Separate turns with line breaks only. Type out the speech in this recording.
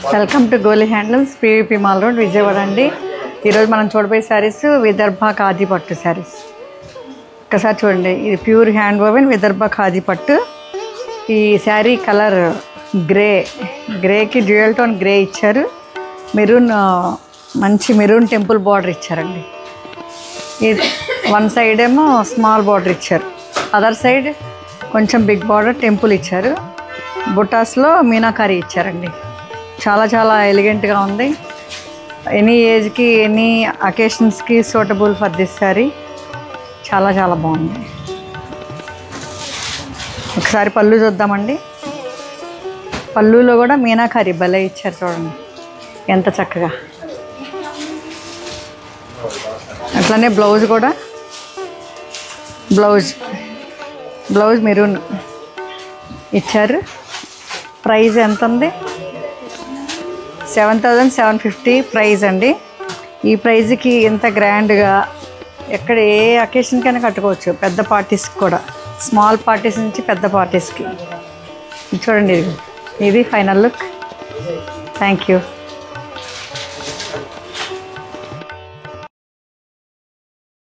Welcome to Goli handlooms, PVP mall road, Vijayawada అండి. ఈరోజు మనం చూడబోయే శారీస్ విదర్భ ఖాదీ పట్టు శారీస్. ఒకసారి చూడండి, ఇది pure hand woven Vidarbha khadi పట్టు. ఈ శారీ కలర్ గ్రేకి డ్యూయల్ టోన్ గ్రే ఇచ్చారు. మెరూన్, మంచి మెరూన్ టెంపుల్ బార్డర్ ఇచ్చారండి. ఇది వన్ సైడ్ ఏమో స్మాల్ బార్డర్ ఇచ్చారు, అదర్ సైడ్ కొంచెం బిగ్ బార్డర్ టెంపుల్ ఇచ్చారు. బుటాస్లో మీనాకారి ఇచ్చారండి. చాలా చాలా ఎలిగెంట్గా ఉంది. ఎనీ ఏజ్కి, ఎనీ అకేషన్స్కి సూటబుల్ ఫర్ దిస్ శారీ. చాలా చాలా బాగుంది. ఒకసారి పళ్ళు చూద్దామండి. పళ్ళులో కూడా మీనాకారి భలే ఇచ్చారు, చూడండి ఎంత చక్కగా. అట్లనే బ్లౌజ్ కూడా, బ్లౌజ్ మెరూన్ ఇచ్చారు. ప్రైస్ ఎంత ఉంది? 7,750 ప్రైజ్ అండి. ఈ ప్రైజ్కి ఇంత గ్రాండ్గా ఎక్కడ ఏ అకేషన్కైనా కట్టుకోవచ్చు. పెద్ద పార్టీస్కి కూడా, స్మాల్ పార్టీస్ నుంచి పెద్ద పార్టీస్కి. చూడండి, ఇది ఫైనల్ లుక్. Thank you.